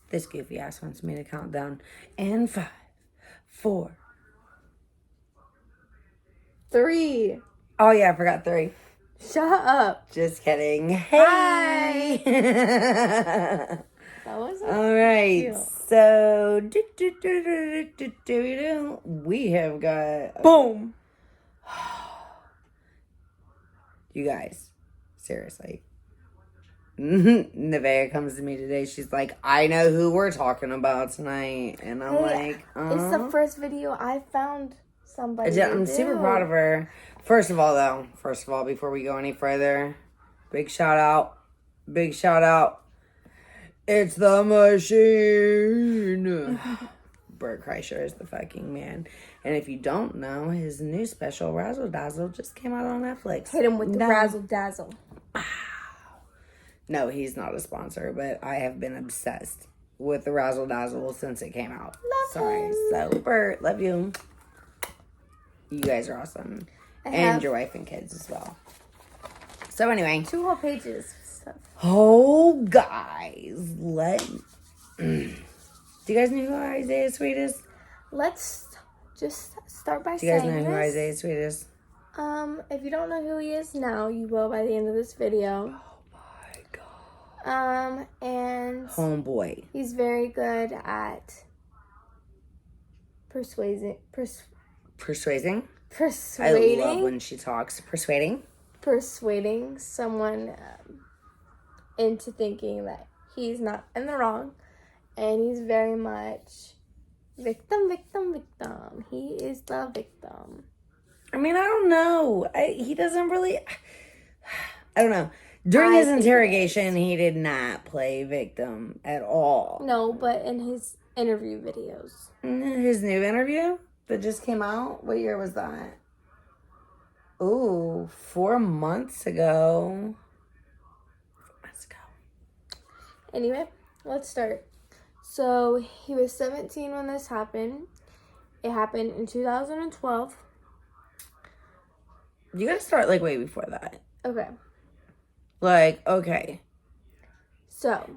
This goofy ass wants me to count down. And 5, 4. 3. Oh, yeah, I forgot 3. Shut up. Just kidding. Hey! That was All right. cute. So, we have got... Boom. You guys, seriously. Nevaeh comes to me today. She's like, I know who we're talking about tonight. And I'm like, It's the first video I found somebody I'm super proud of her. First of all, before we go any further, big shout out. It's the machine. Bert Kreischer is the fucking man. And if you don't know, his new special, Razzle Dazzle, just came out on Netflix. Hit him with the Razzle Dazzle. No, he's not a sponsor, but I have been obsessed with the Razzle Dazzle since it came out. Love him. So, Bert, love you. You guys are awesome. And your wife and kids as well. So, anyway. 2 whole pages. Oh, guys. Do you guys know who Isaiah Sweet is? Let's just start by Do you guys saying know who this. Isaiah Sweet is? If you don't know who he is now, you will by the end of this video. Oh, my God. And... Homeboy. he's very good at persuading. Persuading? Persuading. I love when she talks. Persuading someone into thinking that he's not in the wrong, and he's very much victim. He is the victim. I mean, I don't know. He doesn't really... I don't know. During his interrogation, he did not play victim at all. No, but in his interview videos. His new interview that just came out? What year was that? Ooh, 4 months ago. 4 months ago. Anyway, let's start. So, he was 17 when this happened. It happened in 2012. You gotta start, like, way before that. Okay. Like, okay. So,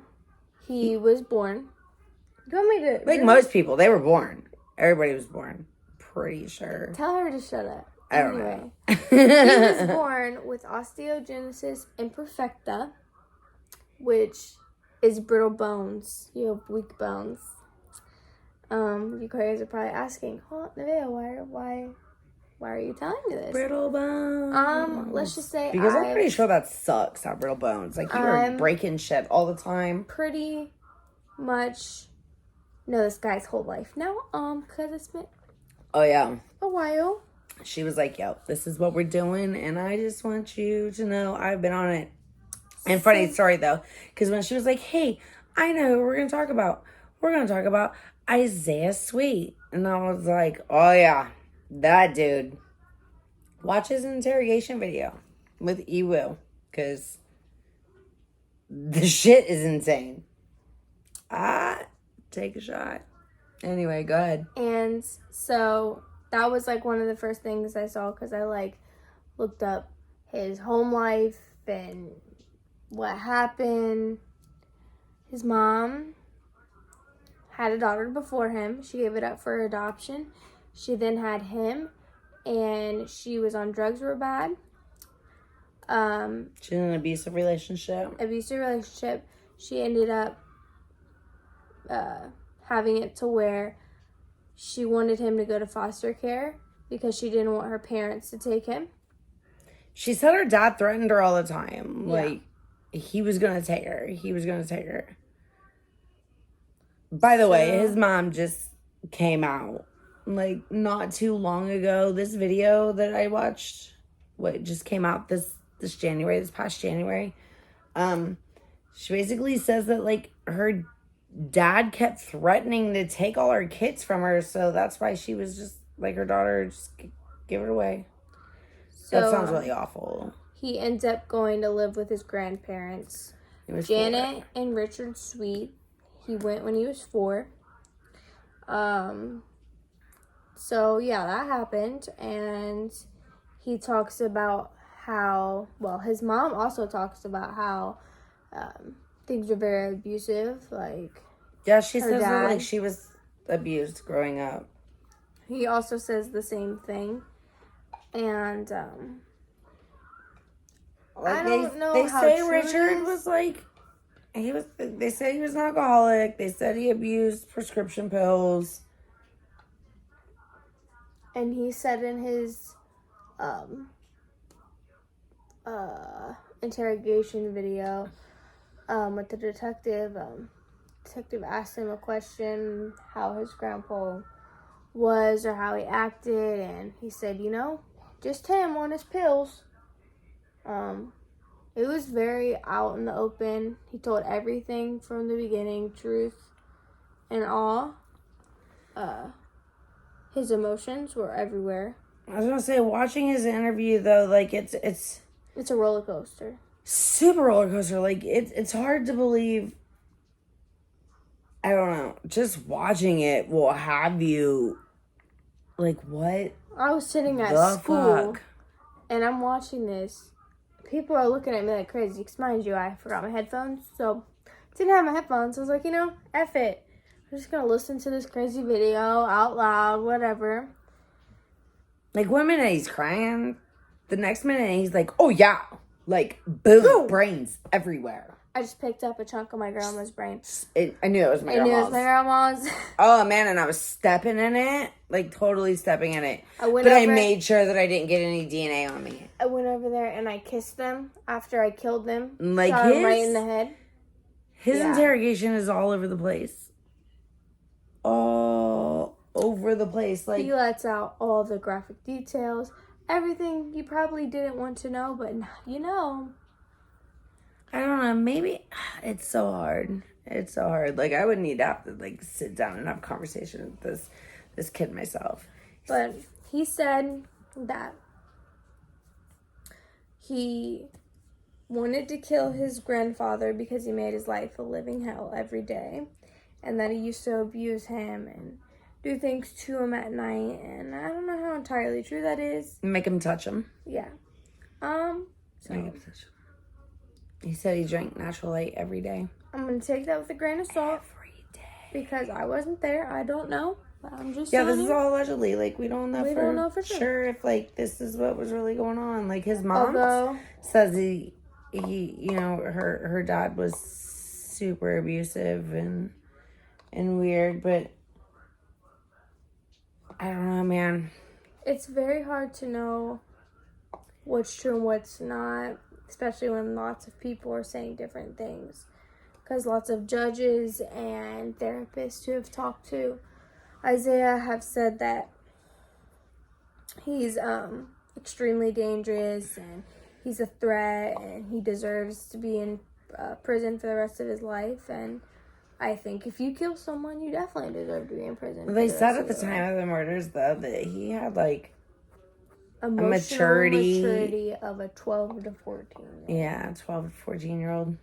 he was born. Do you want me to... Like most people, they were born. Everybody was born. Pretty sure. Tell her to shut up. I don't know. He was born with osteogenesis imperfecta, which is brittle bones. You have weak bones. You guys are probably asking, "Oh, Nevaeh, why are you telling me this?" Brittle bones. Let's just say because I'm pretty sure that sucks. Have brittle bones. Like you were breaking shit all the time. Pretty much know this guy's whole life now. Because it's been Oh yeah. a while. She was like, "Yo, this is what we're doing, and I just want you to know I've been on it." And funny story though, because when she was like, "Hey, I know who we're gonna talk about. We're gonna talk about Isaiah Sweet," and I was like, "Oh yeah, that dude." Watch his interrogation video with Ewu, because the shit is insane. Take a shot. Anyway, go ahead. And so that was like one of the first things I saw because I like looked up his home life and what happened. His mom had a daughter before him. She gave it up for adoption. She then had him, and she was on drugs real bad. She's in an abusive relationship. She ended up having it to where she wanted him to go to foster care because she didn't want her parents to take him. She said her dad threatened her all the time. Yeah. Like, he was going to take her. By the way, his mom just came out, like, not too long ago. This video that I watched, just came out this past January. She basically says that, like, her dad kept threatening to take all her kids from her, so that's why she was just, like, her daughter, just give it away. So, that sounds really awful. He ends up going to live with his grandparents, Janet and Richard Sweet. He went when he was 4. So, yeah, that happened. And he talks about how, his mom also talks about how things are very abusive. Like, Yeah, she her says that, like dad. she was abused growing up. He also says the same thing. And Like I don't know they how say true it Richard is. was like they said he was an alcoholic. They said he abused prescription pills. And he said in his interrogation video with the detective, detective asked him a question, how his grandpa was or how he acted, and he said, just him on his pills. It was very out in the open. He told everything from the beginning, truth and all. His emotions were everywhere. I was gonna say, watching his interview though, like it's It's a roller coaster. super roller coaster. Like it's hard to believe. I don't know. Just watching it will have you like, what I was sitting at the school fuck? and I'm watching this. People are looking at me like crazy. Because mind you, I forgot my headphones, so didn't have my headphones. I was like, F it. I'm just gonna listen to this crazy video out loud, whatever. Like, 1 minute he's crying, the next minute he's like, oh yeah, like boom, brains everywhere. I just picked up a chunk of my grandma's brain. I knew it was my I knew it was grandma's. my grandma's. Oh man, and I was stepping in it, like totally stepping in it. I made sure that I didn't get any DNA on me. I went over there and I kissed them after I killed them. Like Shot them right in the head. His Yeah. interrogation is all over the place. All over the place. Like, He lets out all the graphic details, everything you probably didn't want to know, but now you know. I don't know, maybe it's so hard. It's so hard. Like, I would need to have to like sit down and have a conversation with this kid myself. But he said that he wanted to kill his grandfather because he made his life a living hell every day, and that he used to abuse him and do things to him at night, and I don't know how entirely true that is. Make him touch him. Yeah. Make him touch him. He said he drank Natural Light every day. I'm gonna take that with a grain of salt Every day. because I wasn't there. I don't know. But I'm just Yeah, telling this is you. all allegedly. Like, we don't know for sure if like this is what was really going on. Like, his mom Although says he her dad was super abusive and weird, but I don't know, man. it's very hard to know what's true and what's not, especially when lots of people are saying different things. Because lots of judges and therapists who have talked to Isaiah have said that he's extremely dangerous and he's a threat and he deserves to be in prison for the rest of his life. And I think if you kill someone, you definitely deserve to be in prison. They said at the time of the murders, though, that he had like Emotional maturity of a 12 to 14. Yeah, 12 to 14-year-old.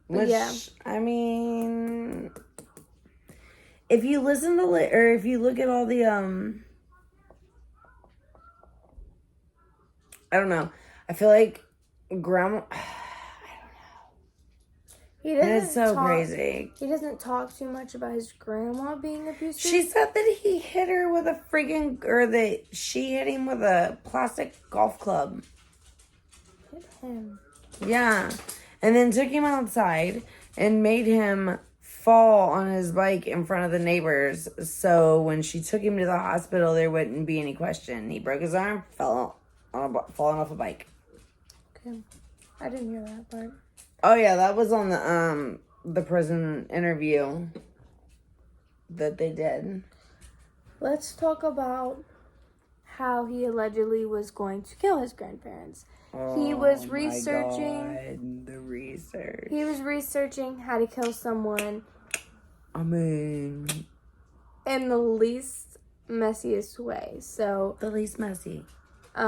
But yeah. I mean, if you listen to or if you look at all the I don't know. I feel like grandma. He doesn't It's so talk, crazy. He doesn't talk too much about his grandma being abusive. She said that he hit her with a freaking, or that she hit him with a plastic golf club. Hit him. Yeah. And then took him outside and made him fall on his bike in front of the neighbors. So when she took him to the hospital, there wouldn't be any question. He broke his arm, falling off a bike. Okay. I didn't hear that part. Oh yeah, that was on the prison interview that they did. Let's talk about how he allegedly was going to kill his grandparents. He was researching. My God, the research. He was researching how to kill someone I mean, in the least messiest way. So, the least messy. he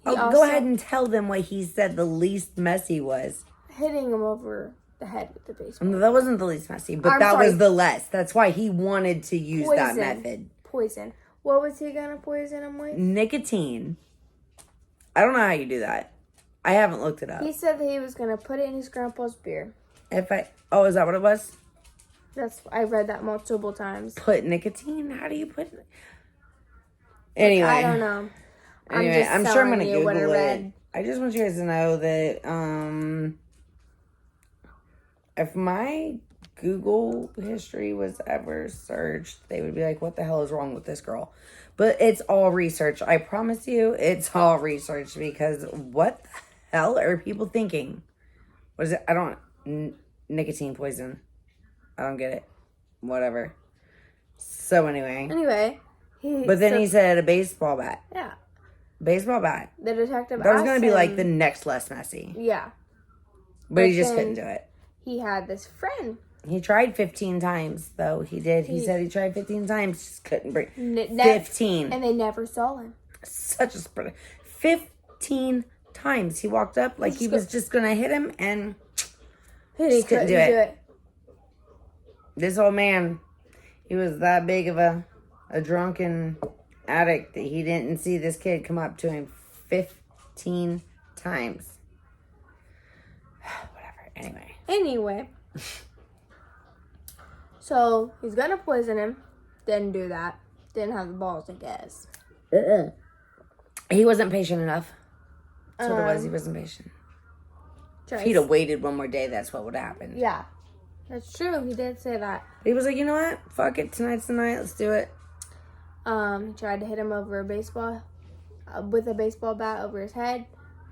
Go ahead and tell them what he said the least messy was. hitting him over the head with the baseball. No, that wasn't the least messy, but was the less. That's why he wanted to use that method. Poison. What was he gonna poison him with? Nicotine. I don't know how you do that. I haven't looked it up. He said that he was gonna put it in his grandpa's beer. Is that what it was? I read that multiple times. Put nicotine? How do you put? Anyway, I don't know. Anyway, I'm sure I'm gonna you what I Google read. it. I just want you guys to know that if my Google history was ever searched, they would be like, "What the hell is wrong with this girl?" But it's all research. I promise you, it's all research because what the hell are people thinking? What is it? Nicotine poison. I don't get it. Whatever. So anyway. But then he said a baseball bat. Yeah. Baseball bat. The detective That was asked going to be him, like the next less messy. Yeah. But he just couldn't do it. He had this friend. He tried 15 times, though. He did. He said he tried 15 times. Just couldn't bring 15. And they never saw him. Such a spread. 15 times. He walked up like he was just going to hit him and He couldn't do it. This old man, he was that big of a drunken addict that he didn't see this kid come up to him 15 times. Whatever. Anyway. So, he's gonna poison him. Didn't do that. Didn't have the balls, I guess. He wasn't patient enough. That's what it was. He wasn't patient. If he'd have waited one more day, that's what would happen. Yeah. That's true. He did say that. He was like, you know what? Fuck it. Tonight's the night. Let's do it. He tried to hit him over with a baseball bat over his head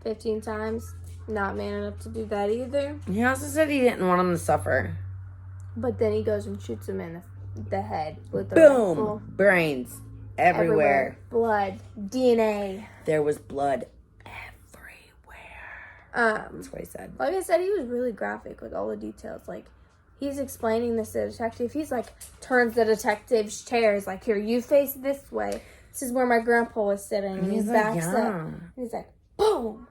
15 times. Not man enough to do that either. He also said he didn't want him to suffer. But then he goes and shoots him in the head with a Boom! rifle. Brains everywhere. Blood. DNA. There was blood everywhere. That's what he said. Like I said, he was really graphic with all the details. Like, he's explaining this to the detective. He's like, turns the detective's chairs. Like, here, you face this way. This is where my grandpa was sitting. And he's backs up. And he's like, boom!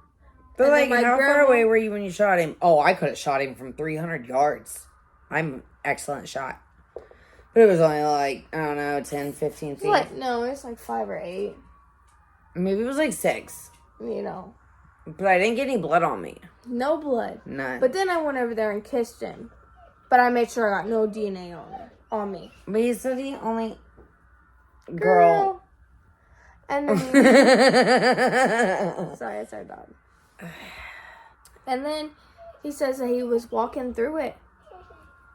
But, like, how far away were you when you shot him? Oh, I could have shot him from 300 yards. I'm an excellent shot. But it was only like, I don't know, 10, 15 feet. What? No, it's like 5 or 8. Maybe it was like 6. You know. But I didn't get any blood on me. No blood. None. But then I went over there and kissed him. But I made sure I got no DNA on me. But he said he only... Girl. And then... Sorry, I said dog. And then he says that he was walking through it.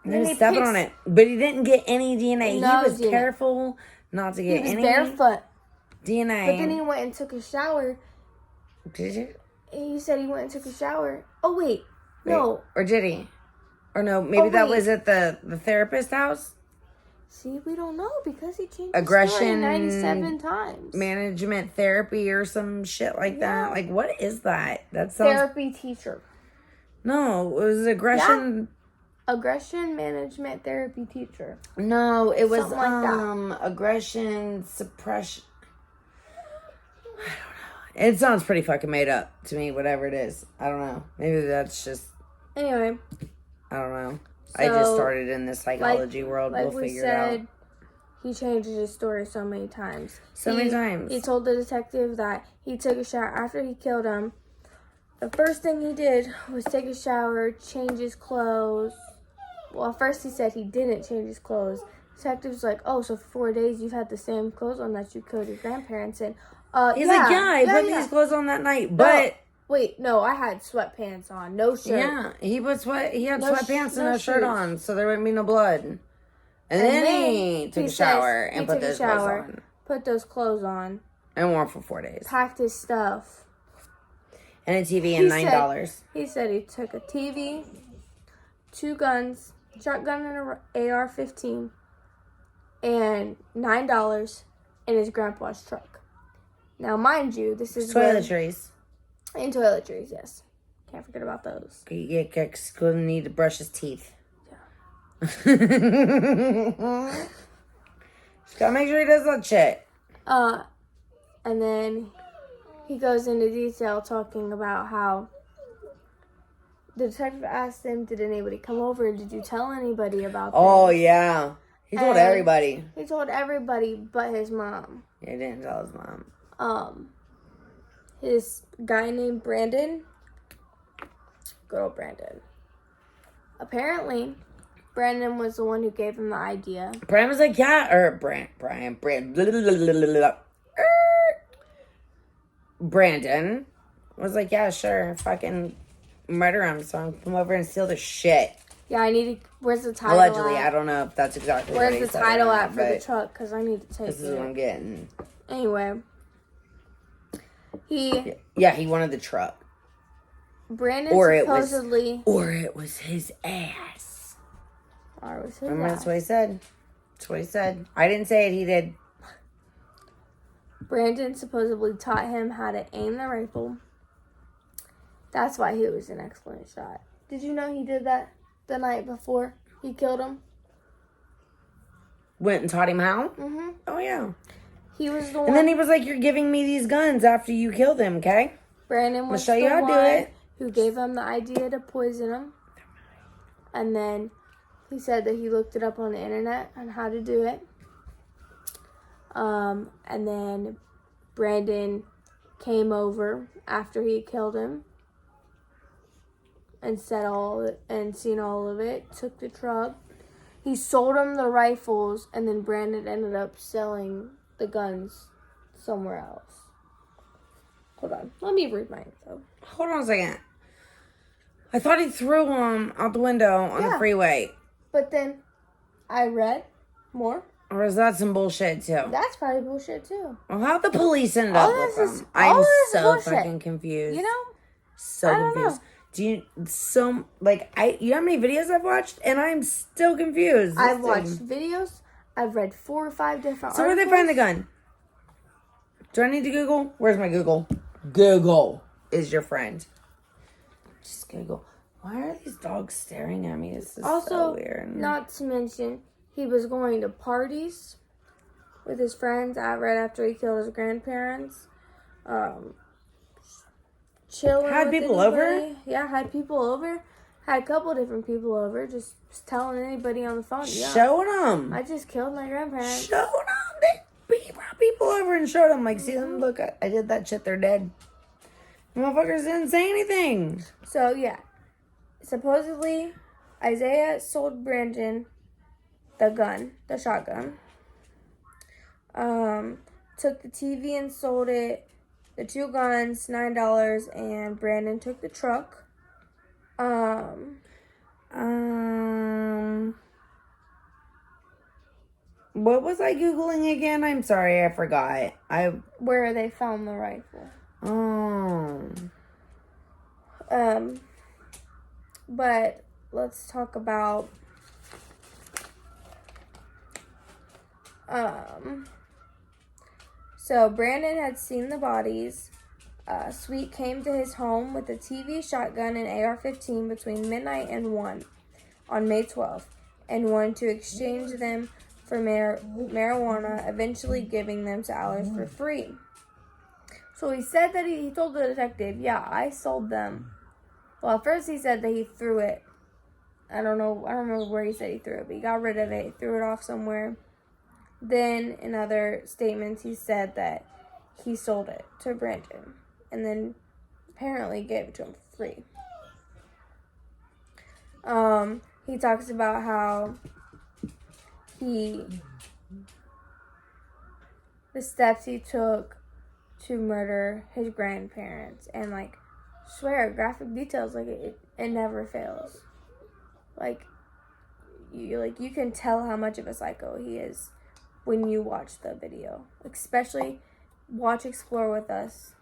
And then he stepped on it. But he didn't get any DNA. No he was DNA. careful not to get any... He was barefoot. DNA. But then he went and took a shower. Did you? He said he went and took a shower. Oh, wait. No. Or did he? Or no, maybe that was at the therapist house? See, we don't know because he changed Aggression his story 97 times. Management therapy or some shit like that. Like, what is that? That sounds... Therapy teacher. No, it was aggression... Aggression management therapy teacher. No, it was something like that. Aggression suppression. I don't know. It sounds pretty fucking made up to me, whatever it is. I don't know. Maybe that's just... Anyway. I don't know. I just started in the psychology world. We'll figure it out. He changes his story so many times. Many times. He told the detective that he took a shower after he killed him. The first thing he did was take a shower, change his clothes. Well, first he said he didn't change his clothes. The detective's like, oh, so for 4 days you've had the same clothes on that you killed your grandparents in. He's like, I put these clothes on that night, but... Wait, no, I had sweatpants on, no shirt. Yeah, he had sweatpants and no shirt on, so there wouldn't be no blood. And then he took a shower and put those clothes on. Put those clothes on. And wore them for 4 days. Packed his stuff. And a TV and $9. He said he took a TV, 2 guns, shotgun and an AR-15, and $9 in his grandpa's truck. Now, mind you, this is toiletries. And toiletries, yes. Can't forget about those. Yeah, because he's going to need to brush his teeth. Yeah. Just gotta make sure he does that shit. And then he goes into detail talking about how the detective asked him, did anybody come over? Did you tell anybody about this? Oh, yeah. He told everybody. He told everybody but his mom. Yeah, he didn't tell his mom. His guy named Brandon. Good old Brandon. apparently, Brandon was the one who gave him the idea. Brian was like, yeah, or Brian, blah, blah, blah, blah, blah, blah. Brandon was like, yeah, sure, fucking murder him, so I'm come over and steal the shit. Yeah, I need to. Where's the title? Allegedly, at? I don't know if that's exactly. Where's what he the said title or at not, for the but truck? Because I need to take this is what I'm getting. Anyway, he wanted the truck, Brandon or supposedly, it was his ass. or it was his Remember, ass. that's what he said. That's what he said. I didn't say it. He did. Brandon supposedly taught him how to aim the rifle. That's why he was an excellent shot. Did you know he did that the night before he killed him? Went and taught him how. Mm-hmm. Oh yeah. He was the one. And then he was like, "You're giving me these guns after you kill them, okay?" Brandon was show you the how to do one it. who gave him the idea to poison him. And then he said that he looked it up on the internet on how to do it. And then Brandon came over after he killed him and said seen all of it. Took the truck. He sold him the rifles, and then Brandon ended up selling the guns somewhere else. Hold on, let me read my info. Hold on a second. I thought he threw them out the window on the freeway. But then I read more. Or is that some bullshit too? That's probably bullshit too. Well, how'd the police end up with them? I'm so fucking confused. You know? So confused. Do you you know how many videos I've watched? And I'm still confused. I've watched videos. I've read 4 or 5 different So articles. where'd they find the gun? Do I need to Google? Where's my Google? Google is your friend. Just Google. Why are these dogs staring at me? This is Also, so weird. not to mention, he was going to parties with his friends right after he killed his grandparents. Chilling. Had with people anybody. over? Yeah, had people over. Had a couple different people over. Just telling anybody on the phone. Yeah. Showing them. I just killed my grandparents. Showing them. He brought people over and showed them. Like, see them? Look, I did that shit. They're dead. Motherfuckers didn't say anything. So, yeah. Supposedly, Isaiah sold Brandon the gun, the shotgun. Took the TV and sold it. The 2 guns, $9, and Brandon took the truck. What was I Googling again? I'm sorry, I forgot. Where they found the rifle. But let's talk about so Brandon had seen the bodies. Sweet came to his home with a TV, shotgun, and AR-15 between midnight and 1 on May 12th, and wanted to exchange them for marijuana, eventually giving them to Allers for free. So he said that he told the detective, yeah, I sold them. Well, at first he said that he threw it. I don't remember where he said he threw it, but he got rid of it. He threw it off somewhere. Then, in other statements, he said that he sold it to Brandon. And then, apparently, gave it to him for free. He talks about how the steps he took to murder his grandparents. And, swear, graphic details, it never fails. You can tell how much of a psycho he is when you watch the video. Especially watch Explore with Us.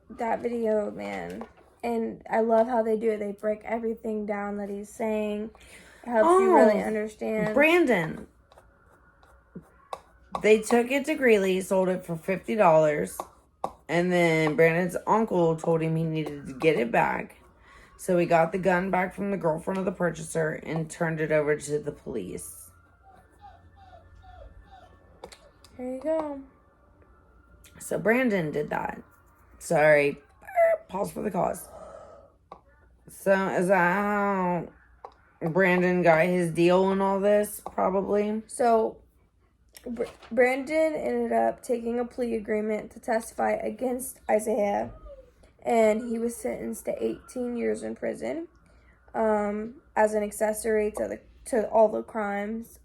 That video, man. And I love how they do it. They break everything down that he's saying. It helps you really understand. Brandon. They took it to Greeley, sold it for $50. And then Brandon's uncle told him he needed to get it back. So he got the gun back from the girlfriend of the purchaser and turned it over to the police. Here you go. So Brandon did that. Sorry. Pause for the cause. So is that how Brandon got his deal and all this? Probably. So Brandon ended up taking a plea agreement to testify against Isaiah. And he was sentenced to 18 years in prison. as an accessory to all the crimes,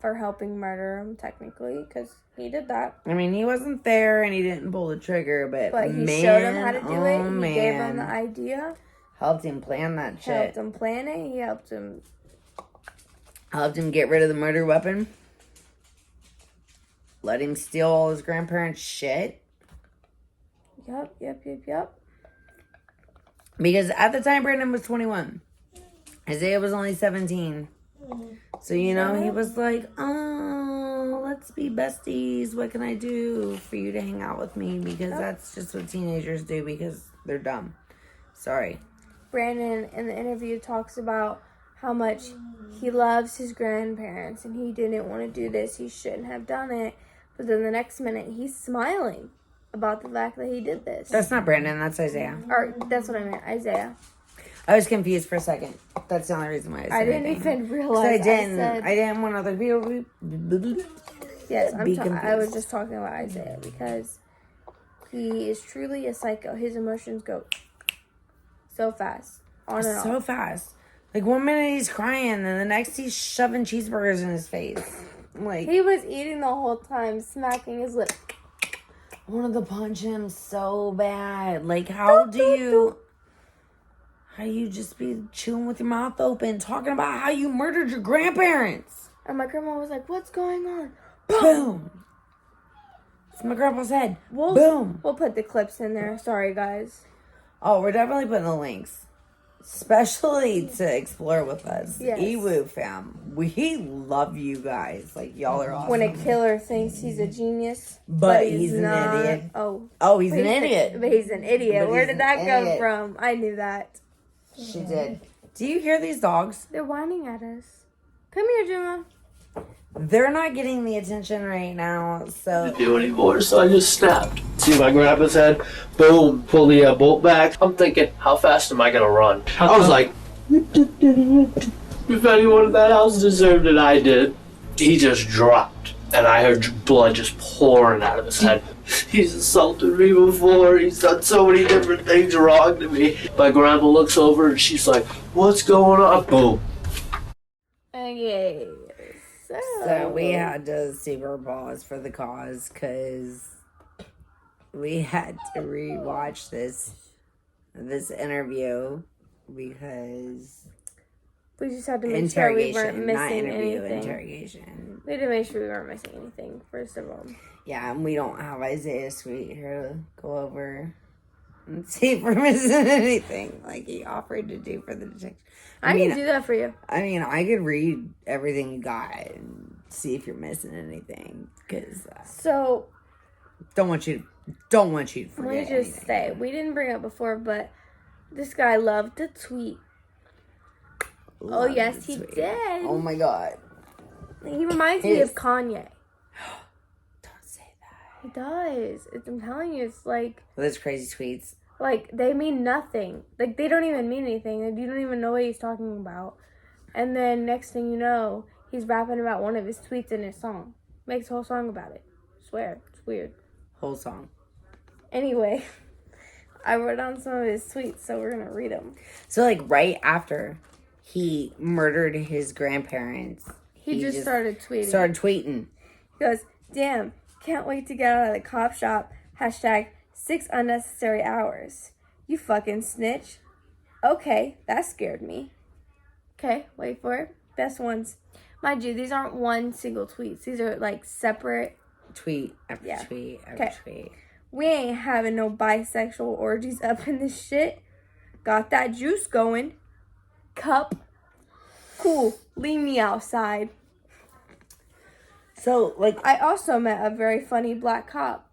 for helping murder him technically, because he did that. I mean, he wasn't there and he didn't pull the trigger, but He man, showed him how to do it. oh, He man. gave him the idea. Helped him plan that shit. Helped him plan it. He helped him get rid of the murder weapon. Let him steal all his grandparents' shit. Yep. Because at the time, Brandon was 21. Isaiah was only 17. So, you know, he was like, oh, let's be besties. What can I do for you to hang out with me? Because that's just what teenagers do because they're dumb. Sorry. Brandon, in the interview, talks about how much he loves his grandparents and he didn't want to do this. He shouldn't have done it. But then the next minute, he's smiling about the fact that he did this. That's not Brandon. That's Isaiah. Or, that's what I meant. Isaiah. I was confused for a second. That's the only reason why I said I didn't even realize. I didn't want other people to Yes, be confused. I was just talking about Isaiah because he is truly a psycho. His emotions go so fast. On and so off. fast. Like, one minute he's crying, and the next he's shoving cheeseburgers in his face. Like, he was eating the whole time, smacking his lip. I wanted to punch him so bad. Like, how do you just be chewing with your mouth open, talking about how you murdered your grandparents? And my grandma was like, what's going on? Boom. It's my grandpa's head. Boom. We'll put the clips in there. Sorry, guys. Oh, we're definitely putting the links. Especially to explore with us. Yes. Ewu fam. We love you guys. Like, y'all are awesome. When a killer thinks he's a genius, but he's not. an idiot. Oh, he's an idiot. But he's an idiot. But Where he's did an that come idiot. from? I knew that. She did. Do you hear these dogs? They're whining at us. Come here, Gemma. They're not getting the attention right now, so... Do anymore, so I just snapped. See my grandpa's head, boom, pull the bolt back. I'm thinking, how fast am I gonna run? I was like, if anyone in that house deserved it, I did. He just dropped, and I heard blood just pouring out of his head. He's assaulted me before. He's done so many different things wrong to me. My grandma looks over and she's like, what's going on? Boom. Okay. So we had to super pause for the cause because we had to rewatch this interview because we just had to make sure we weren't missing anything. Interrogation. We had to make sure we weren't missing anything, first of all. Yeah, and we don't have Isaiah Sweet here to go over and see if we're missing anything like he offered to do for the detective. I can do that for you. I mean, I could read everything you got and see if you're missing anything. Because so, don't want you to forget. Let me just say, we didn't bring it up before, but this guy loved to tweet. Oh yes, he did. Oh my god, he reminds me of Kanye. Don't say that. He does. I'm telling you, it's like with his crazy tweets. Like, they mean nothing. Like, they don't even mean anything. Like, you don't even know what he's talking about. And then, next thing you know, he's rapping about one of his tweets in his song. Makes a whole song about it. I swear. It's weird. Whole song. Anyway, I wrote down some of his tweets, so we're going to read them. So, like, right after he murdered his grandparents, he just started tweeting. He goes, damn, can't wait to get out of the cop shop. Hashtag 6 unnecessary hours. You fucking snitch. Okay, that scared me. Okay, wait for it. Best ones. Mind you, these aren't one single tweets. These are like separate. Tweet after tweet after tweet. We ain't having no bisexual orgies up in this shit. Got that juice going. Cup. Cool. Leave me outside. So, like, I also met a very funny black cop.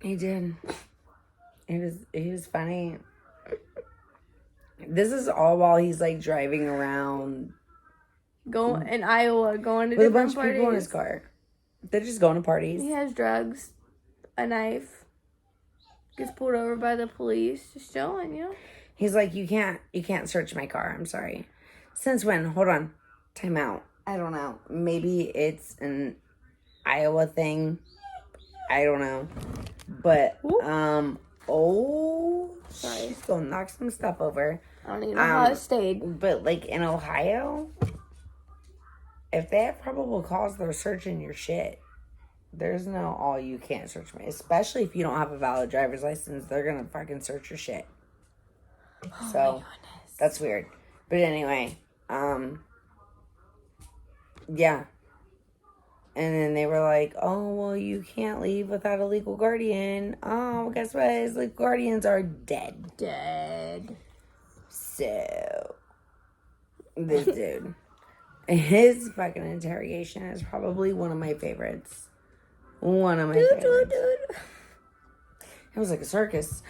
He did. He was funny. This is all while he's like driving around, going in Iowa, going to with a different bunch of people in his car. They're just going to parties. He has drugs, a knife. Gets pulled over by the police, just chilling, you know. He's like, you can't search my car. I'm sorry. Since when? Hold on. Time out. I don't know. Maybe it's an Iowa thing. I don't know. But, sorry. She's going to knock some stuff over. I don't even know how it stayed. But like in Ohio, but like in Ohio, if they have probable cause, they're searching your shit. There's no, oh, you can't search me. Especially if you don't have a valid driver's license, they're gonna fucking search your shit. So that's weird. But anyway, yeah. And then they were like, oh, well, you can't leave without a legal guardian. Oh, guess what? His legal guardians are dead. Dead. So, this dude, his fucking interrogation is probably one of my favorites. One of my favorites. It was like a circus.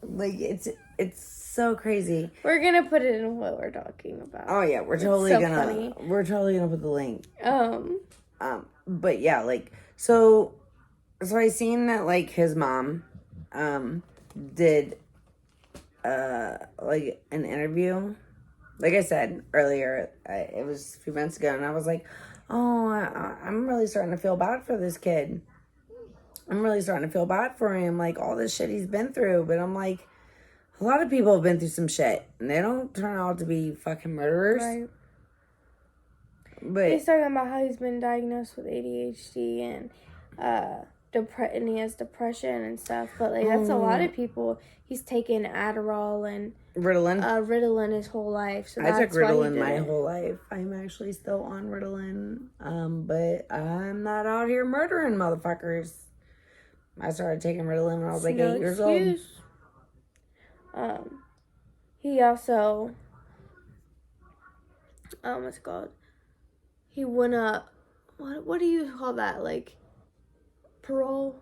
Like, it's so crazy. We're gonna put it in what we're talking about. Oh yeah, we're totally gonna put the link. But yeah, like so I seen that like his mom did like an interview. Like I said earlier, it was a few months ago, and I was like, oh, I'm really starting to feel bad for this kid. I'm really starting to feel bad for him, like all this shit he's been through. But I'm like, a lot of people have been through some shit, and they don't turn out to be fucking murderers. Right. But he's talking about how he's been diagnosed with ADHD and and he has depression and stuff. But like that's a lot of people. He's taken Adderall and Ritalin his whole life. So I took Ritalin my whole life. I'm actually still on Ritalin, but I'm not out here murdering motherfuckers. I started taking Ritalin when I was like 8 years old. He also, what's it called? He went up. What do you call that? Like parole.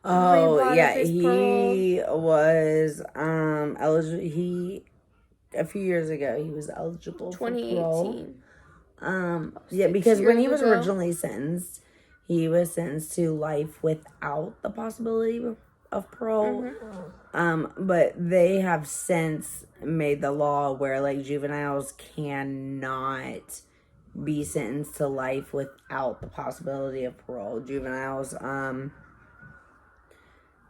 Oh yeah, he was eligible. A few years ago he was eligible for parole. 2018. Yeah, because when he was originally sentenced, he was sentenced to life without the possibility of parole. But they have since made the law where like juveniles cannot be sentenced to life without the possibility of parole. Juveniles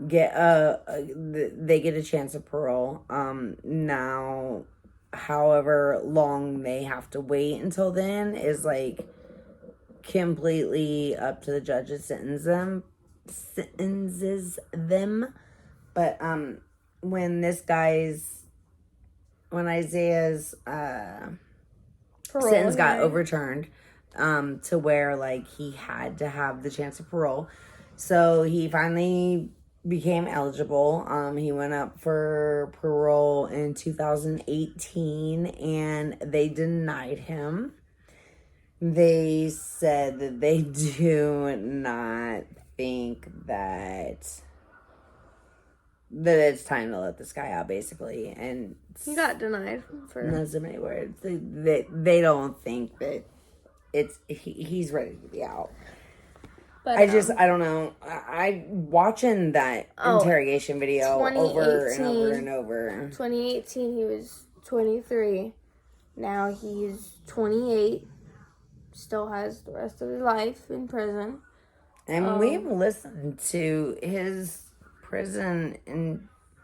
get they get a chance of parole. Now, however long they have to wait until then is like completely up to the judge that sentences them. But when Isaiah's sentence got overturned, to where like he had to have the chance of parole, so he finally became eligible. He went up for parole in 2018 and they denied him. They said that they do not think that it's time to let this guy out, basically. And he got denied for not so many words. They don't think that he's ready to be out. But I don't know. I watching that interrogation video over and over and over. 2018, he was 23. Now he's 28. Still has the rest of his life in prison. And we've listened to his prison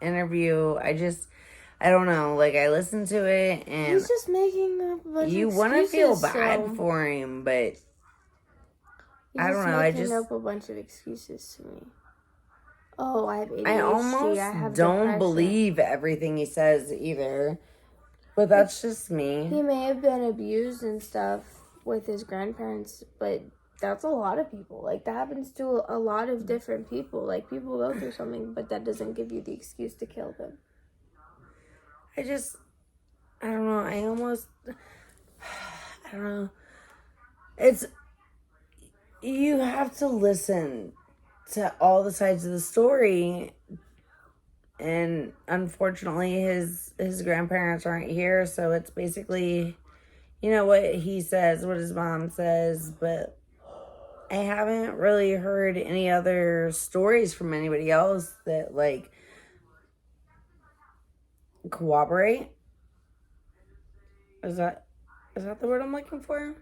interview. I don't know. Like, I listened to it, and he's just making a bunch you want to feel bad for him, but I don't know. I just up a bunch of excuses to me. Oh, I have ADHD. I almost don't believe everything he says either. But that's just me. He may have been abused and stuff with his grandparents, but that's a lot of people. Like, that happens to a lot of different people. Like, people go through something, but that doesn't give you the excuse to kill them. I don't know. I don't know. You have to listen to all the sides of the story. And unfortunately, his grandparents aren't here. So it's basically, what he says, what his mom says. But I haven't really heard any other stories from anybody else that, like, corroborate. Is that the word I'm looking for?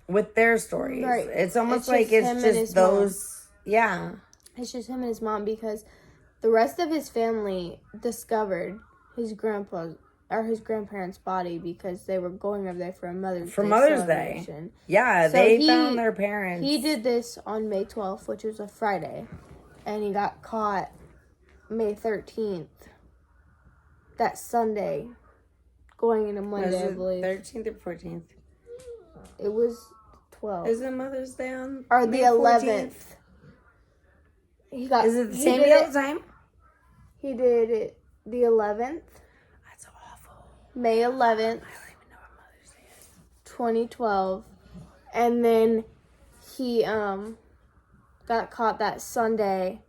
With their stories. Right. It's almost like it's just those. Mom. Yeah. It's just him and his mom, because the rest of his family discovered his grandparents' body because they were going over there for a Mother's Day. celebration. Yeah, So they found their parents. He did this on May 12th, which was a Friday, and he got caught May 13th, that Sunday, going into Monday, I believe. 13th or 14th? It was 12th. Is it Mother's Day on Or May the 11th. Is it the same day all the time? He did it the 11th. That's awful. May 11th, I don't even know what Mother's Day is. 2012. And then he got caught that Sunday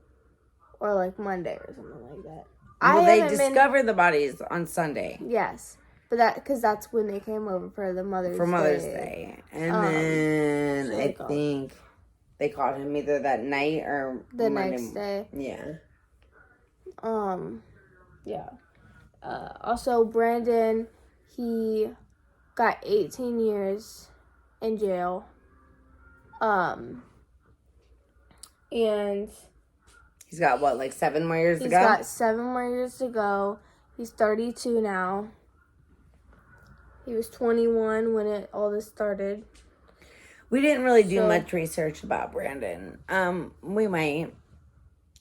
or like Monday or something like that. Well, they discovered the bodies on Sunday. Yes. But because that's when they came over for the Mother's Day. And then so I think they caught him either that night or the Monday. next day. Yeah. Yeah. Also, Brandon, he got 18 years in jail. And he's got what, like 7 more years to go? He's got 7 more years to go. He's 32 now. He was 21 when all this started. We didn't really do much research about Brandon. We might.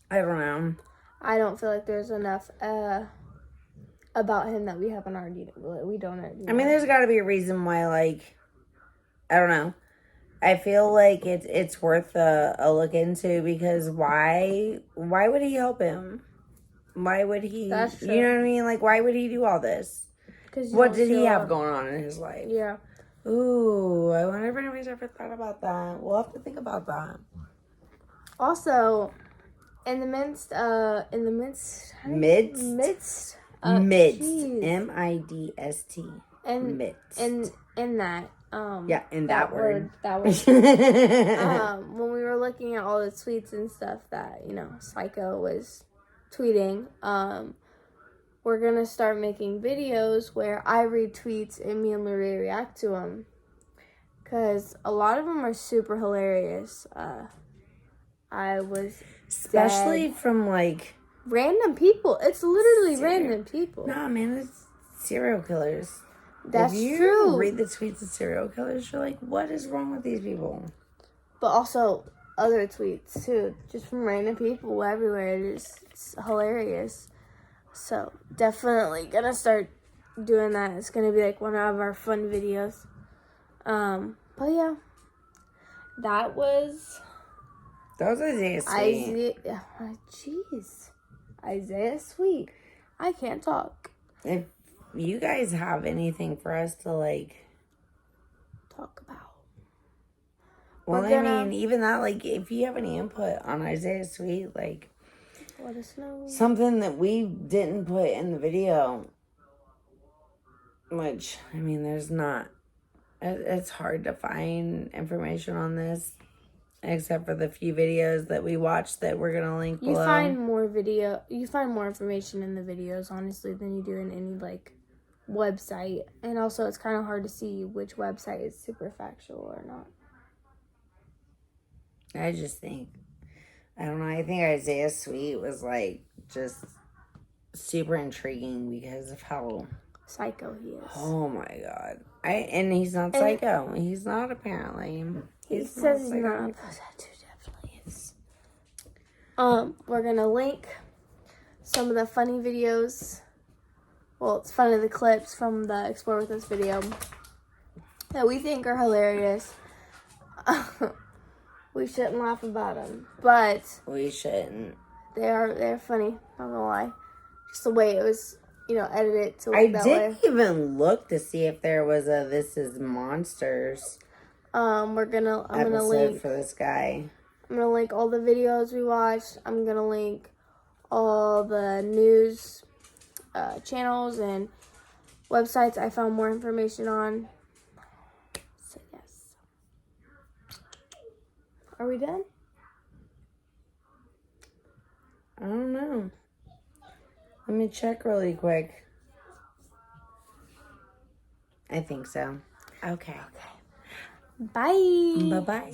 I don't know. I don't feel like there's enough about him that we haven't already. We don't already know. I mean, there's got to be a reason why. Like, I don't know. I feel like it's worth a look into, because why would he help him? Why would he? That's true. You know what I mean? Like, why would he do all this? What did he have going on in his life? Yeah. Ooh, I wonder if anybody's ever thought about that. We'll have to think about that. Also, in the midst, Midst? midst, M-I-D-S-T. and Midst. in that, yeah, in that word. That word. When we were looking at all the tweets and stuff that, Psycho was tweeting, we're going to start making videos where I read tweets and me and Lurie react to them. Because a lot of them are super hilarious. I was Especially from, like... random people. It's literally random people. Nah, man, it's serial killers. That's if you true. read the tweets of serial killers, you're like, what is wrong with these people? But also other tweets, too. Just from random people everywhere. It's hilarious. So, definitely gonna start doing that. It's gonna be like one of our fun videos. But yeah. That was Isaiah Sweet. Isaiah Sweet. I can't talk. If you guys have anything for us to, like... talk about. Well, I mean, even that, like, if you have any input on Isaiah Sweet, like... let us know. Something that we didn't put in the video, which, I mean, there's not, it's hard to find information on this, except for the few videos that we watched that we're going to link below. You find more information in the videos, honestly, than you do in any, like, website. And also, it's kind of hard to see which website is super factual or not. I just think, I don't know, I think Isaiah Sweet was, like, just super intriguing because of how... psycho he is. Oh, my God. And he's not psycho. He's not, apparently. He says he's not. That too definitely is. We're going to link some of the funny videos. Well, it's funny, the clips from the Explore With Us video that we think are hilarious. We shouldn't laugh about them, but we shouldn't. They're funny. Not gonna lie, just the way it was, edited to look that way. I didn't even look to see if there was a "This Is Monsters." I'm gonna link for this guy. I'm gonna link all the videos we watched. I'm gonna link all the news channels and websites I found more information on. So yes. Are we done? I don't know. Let me check really quick. I think so. Okay. Bye. Bye-bye.